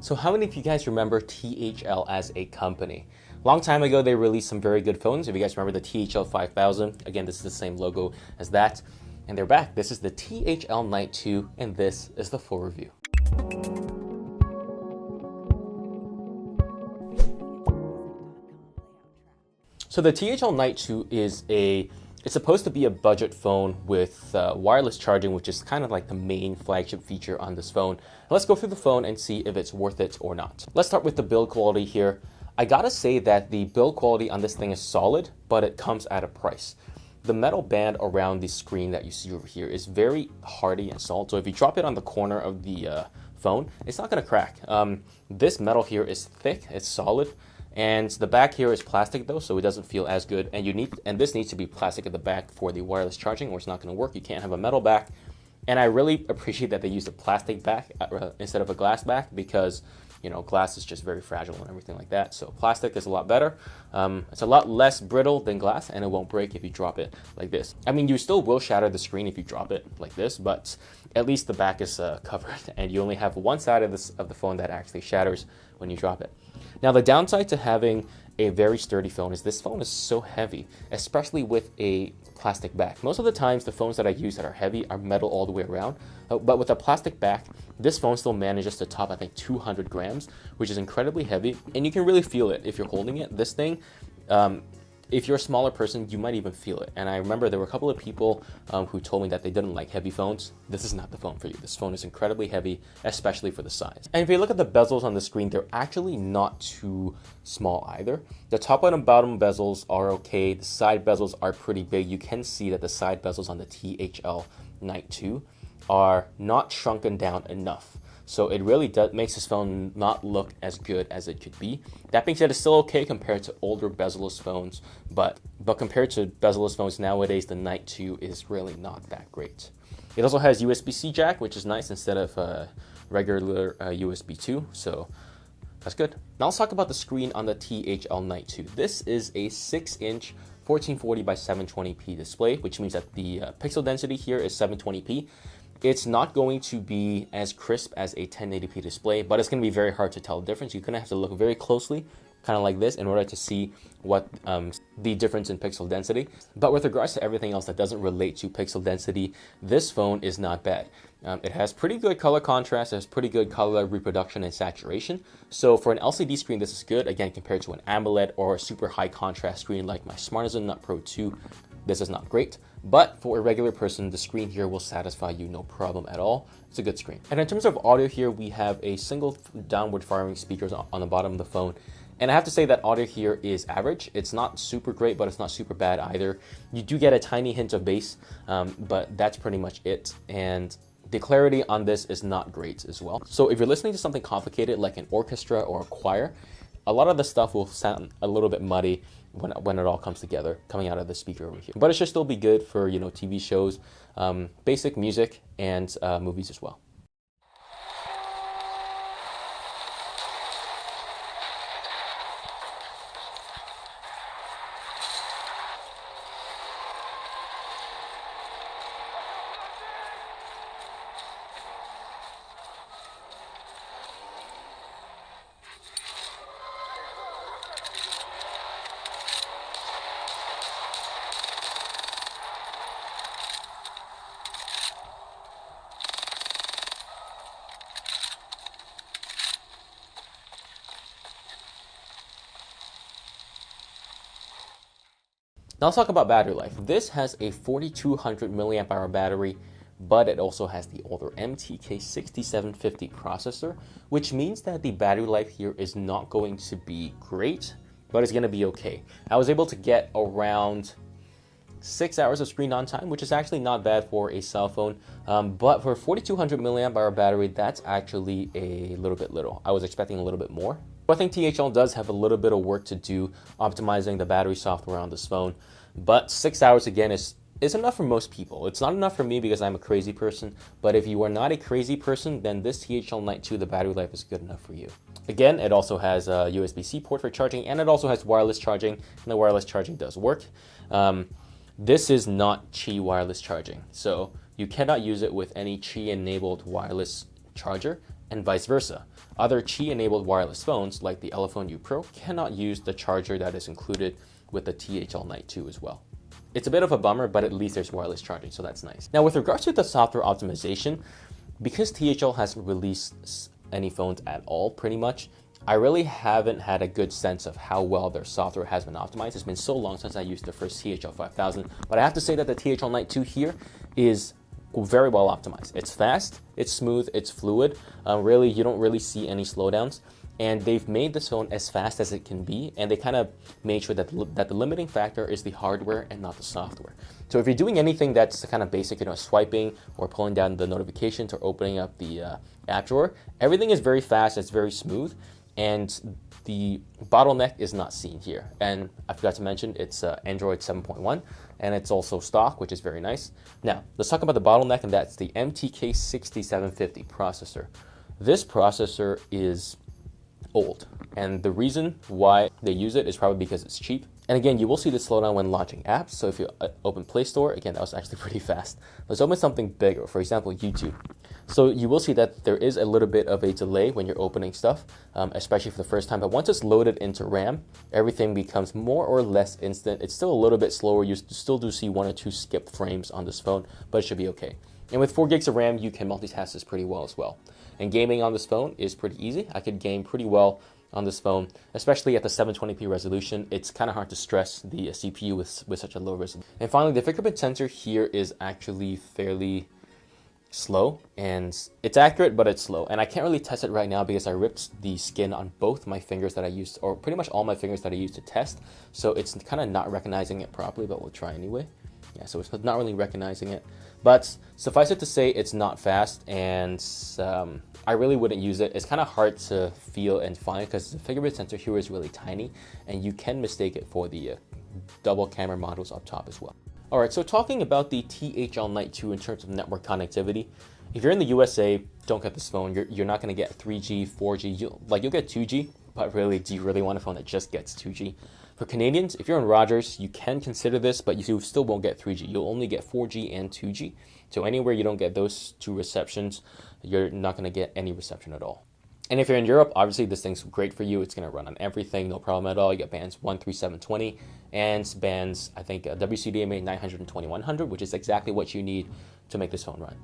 So how many of you guys remember THL as a company? Long time ago, they released some very good phones. If you guys remember the THL 5000, again, this is the same logo as that. And they're back. This is the THL Knight 2, and this is the full review. So the THL Knight 2 is it's supposed to be a budget phone with wireless charging, which is kind of like the main flagship feature on this phone. Let's go through the phone and see if it's worth it or not. Let's start with the build quality here. I gotta say that the build quality on this thing is solid, but it comes at a price. The metal band around the screen that you see over here is very hardy and solid. So if you drop it on the corner of the phone, it's not gonna crack. This metal here is thick, it's solid. And the back here is plastic though, so it doesn't feel as good. And this needs to be plastic at the back for the wireless charging, or it's not going to work. You can't have a metal back. And I really appreciate that they used a plastic back instead of a glass back, because glass is just very fragile and everything like that. So plastic is a lot better. It's a lot less brittle than glass, and it won't break if you drop it like this. I mean, you still will shatter the screen if you drop it like this, but at least the back is covered, and you only have one side of the phone that actually shatters when you drop it. Now, the downside to having a very sturdy phone is this phone is so heavy, especially with a plastic back. Most of the times, the phones that I use that are heavy are metal all the way around, but with a plastic back, this phone still manages to top, I think, 200 grams, which is incredibly heavy, and you can really feel it if you're holding it. This thing, if you're a smaller person, you might even feel it. And I remember there were a couple of people who told me that they didn't like heavy phones. This is not the phone for you. This phone is incredibly heavy, especially for the size. And if you look at the bezels on the screen, they're actually not too small either. The top and bottom bezels are okay. The side bezels are pretty big. You can see that the side bezels on the THL Knight 2 are not shrunken down enough. So it really makes this phone not look as good as it could be. That being said, it's still okay compared to older bezel-less phones, but compared to bezel-less phones nowadays, the Knight 2 is really not that great. It also has USB-C jack, which is nice instead of regular USB 2, so that's good. Now let's talk about the screen on the THL Knight 2. This is a 6-inch 1440 by 720p display, which means that the pixel density here is 720p. It's not going to be as crisp as a 1080p display, but it's going to be very hard to tell the difference. You're going to have to look very closely, kind of like this, in order to see what the difference in pixel density. But with regards to everything else that doesn't relate to pixel density, this phone is not bad. It has pretty good color contrast, it has pretty good color reproduction and saturation. So for an LCD screen, this is good, again, compared to an AMOLED or a super high contrast screen like my Smartisan Nut Pro 2. This is not great, but for a regular person, the screen here will satisfy you no problem at all. It's a good screen. And in terms of audio here, we have a single downward firing speakers on the bottom of the phone. And I have to say that audio here is average. It's not super great, but it's not super bad either. You do get a tiny hint of bass, but that's pretty much it. And the clarity on this is not great as well. So if you're listening to something complicated like an orchestra or a choir, a lot of the stuff will sound a little bit muddy when it all comes together, coming out of the speaker over here. But it should still be good for, TV shows, basic music, and movies as well. Now let's talk about battery life. This has a 4200 milliamp hour battery, but it also has the older MTK 6750 processor, which means that the battery life here is not going to be great, but it's going to be okay. I was able to get around 6 hours of screen on time, which is actually not bad for a cell phone, but for a 4200 milliamp hour battery, that's actually a little bit little. I was expecting a little bit more. I think THL does have a little bit of work to do optimizing the battery software on this phone, but 6 hours again is enough for most people. It's not enough for me because I'm a crazy person, but if you are not a crazy person, then this THL Knight 2, the battery life is good enough for you. Again, it also has a USB-C port for charging, and it also has wireless charging, and the wireless charging does work. This is not Qi wireless charging, so you cannot use it with any Qi-enabled wireless charger, and vice versa. Other Qi-enabled wireless phones, like the Elephone U Pro, cannot use the charger that is included with the THL Knight 2 as well. It's a bit of a bummer, but at least there's wireless charging, so that's nice. Now, with regards to the software optimization, because THL hasn't released any phones at all, pretty much, I really haven't had a good sense of how well their software has been optimized. It's been so long since I used the first THL 5000, but I have to say that the THL Knight 2 here is very well optimized. It's fast, it's smooth, it's fluid. Really, you don't really see any slowdowns. And they've made this phone as fast as it can be, and they kind of made sure that the limiting factor is the hardware and not the software. So if you're doing anything that's kind of basic, swiping or pulling down the notifications or opening up the app drawer, everything is very fast, it's very smooth, and the bottleneck is not seen here. And I forgot to mention, it's Android 7.1, and it's also stock, which is very nice. Now, let's talk about the bottleneck, and that's the MTK 6750 processor. This processor is old, and the reason why they use it is probably because it's cheap. And again, you will see the slowdown when launching apps. So if you open Play Store, again, that was actually pretty fast. Let's open something bigger, for example, YouTube. So you will see that there is a little bit of a delay when you're opening stuff, especially for the first time. But once it's loaded into RAM, everything becomes more or less instant. It's still a little bit slower. You still do see 1 or 2 skipped frames on this phone, but it should be okay. And with 4 gigs of RAM, you can multitask this pretty well as well. And gaming on this phone is pretty easy. I could game pretty well on this phone, especially at the 720p resolution. It's kind of hard to stress the CPU with such a low resolution. And finally, the fingerprint sensor here is actually fairly slow, and it's accurate, but it's slow. And I can't really test it right now because I ripped the skin on both my fingers that I used, or pretty much all my fingers that I used to test. So it's kind of not recognizing it properly, but we'll try anyway. Yeah, so it's not really recognizing it. But suffice it to say, it's not fast, and I really wouldn't use it. It's kind of hard to feel and find because the fingerprint sensor here is really tiny, and you can mistake it for the double camera modules up top as well. All right, so talking about the THL Knight 2 in terms of network connectivity, if you're in the USA, don't get this phone. You're not going to get 3G, 4G. You'll get 2G, but really, do you really want a phone that just gets 2G? For Canadians, if you're in Rogers, you can consider this, but you still won't get 3G. You'll only get 4G and 2G. So anywhere you don't get those 2 receptions, you're not going to get any reception at all. And if you're in Europe, obviously this thing's great for you. It's going to run on everything, no problem at all. You get bands 13720 and bands, I think, WCDMA 900 and 2100, which is exactly what you need to make this phone run.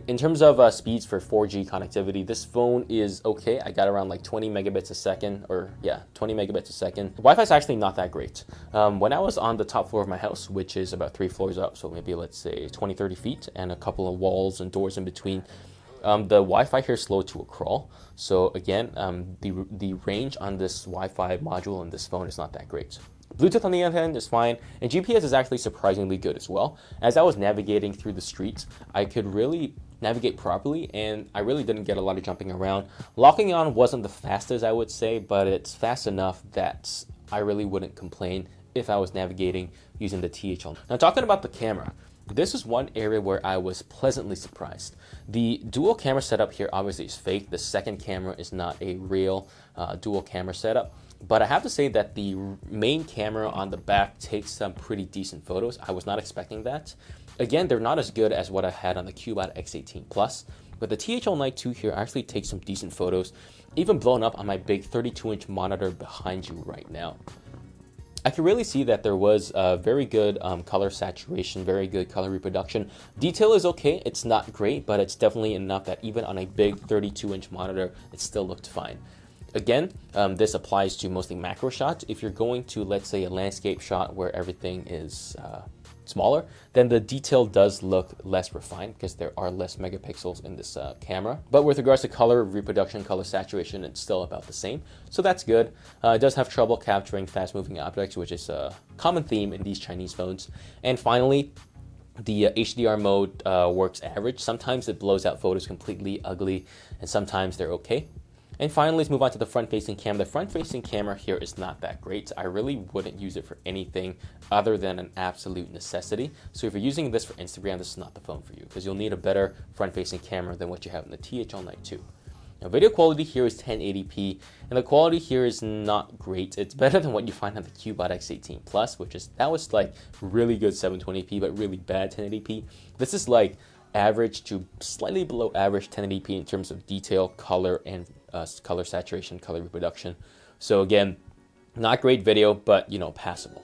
In terms of speeds for 4G connectivity, this phone is okay. I got around like 20 megabits a second, 20 megabits a second. Wi-Fi is actually not that great. When I was on the top floor of my house, which is about 3 floors up, so maybe let's say 20, 30 feet, and a couple of walls and doors in between, the Wi-Fi here slowed to a crawl. So again, the range on this Wi-Fi module in this phone is not that great. Bluetooth on the other hand is fine, and GPS is actually surprisingly good as well. As I was navigating through the streets, I could really navigate properly, and I really didn't get a lot of jumping around. Locking on wasn't the fastest, I would say, but it's fast enough that I really wouldn't complain if I was navigating using the THL. Now, talking about the camera, this is one area where I was pleasantly surprised. The dual camera setup here obviously is fake. The second camera is not a real dual camera setup. But I have to say that the main camera on the back takes some pretty decent photos. I was not expecting that. Again, they're not as good as what I had on the Cubot X18 Plus, but the THL Knight 2 here actually takes some decent photos, even blown up on my big 32-inch monitor behind you right now. I can really see that there was very good color saturation, very good color reproduction. Detail is okay, it's not great, but it's definitely enough that even on a big 32-inch monitor, it still looked fine. Again, this applies to mostly macro shots. If you're going to, let's say, a landscape shot where everything is smaller, then the detail does look less refined because there are less megapixels in this camera. But with regards to color reproduction, color saturation, it's still about the same. So that's good. It does have trouble capturing fast-moving objects, which is a common theme in these Chinese phones. And finally, the HDR mode works average. Sometimes it blows out photos completely ugly, and sometimes they're okay. And finally, let's move on to the front-facing camera. The front-facing camera here is not that great. I really wouldn't use it for anything other than an absolute necessity. So if you're using this for Instagram, this is not the phone for you because you'll need a better front-facing camera than what you have in the THL Knight 2. Now, video quality here is 1080p, and the quality here is not great. It's better than what you find on the Cubot X18 Plus, that was like really good 720p, but really bad 1080p. This is like average to slightly below average 1080p in terms of detail, color, and color saturation, color reproduction. So again, not great video, but you know, passable.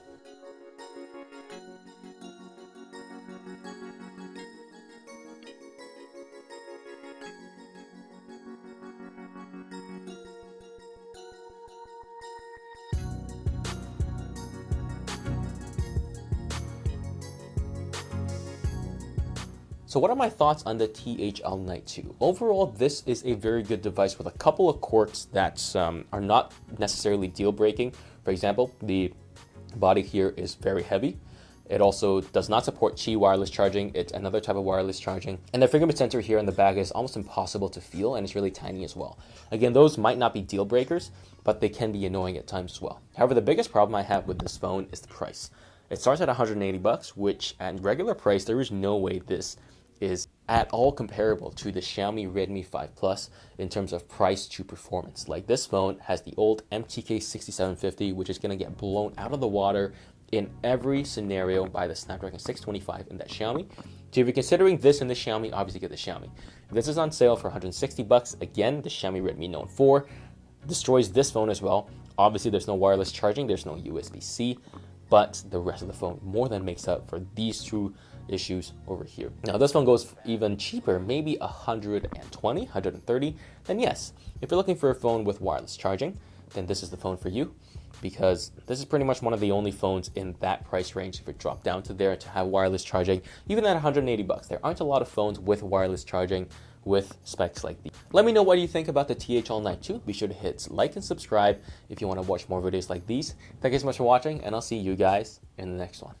So what are my thoughts on the THL Knight 2? Overall, this is a very good device with a couple of quirks that are not necessarily deal-breaking. For example, the body here is very heavy. It also does not support Qi wireless charging. It's another type of wireless charging. And the fingerprint sensor here in the back is almost impossible to feel, and it's really tiny as well. Again, those might not be deal breakers, but they can be annoying at times as well. However, the biggest problem I have with this phone is the price. It starts at $180, which at regular price, there is no way this is at all comparable to the Xiaomi Redmi 5 Plus in terms of price to performance. Like, this phone has the old MTK 6750, which is going to get blown out of the water in every scenario by the Snapdragon 625 in that Xiaomi. So if you're considering this in the Xiaomi, obviously get the Xiaomi. If this is on sale for $160, again, the Xiaomi Redmi Note 4 destroys this phone as well. Obviously, there's no wireless charging, there's no USB-C, but the rest of the phone more than makes up for these two issues over here. Now, this phone goes even cheaper, maybe 120, 130, then yes, if you're looking for a phone with wireless charging, then this is the phone for you, because this is pretty much one of the only phones in that price range, if it dropped down to there, to have wireless charging. Even at $180, there aren't a lot of phones with wireless charging with specs like these. Let me know what you think about the THL Knight 2. Be sure to hit like and subscribe if you want to watch more videos like these. Thank you so much for watching, and I'll see you guys in the next one.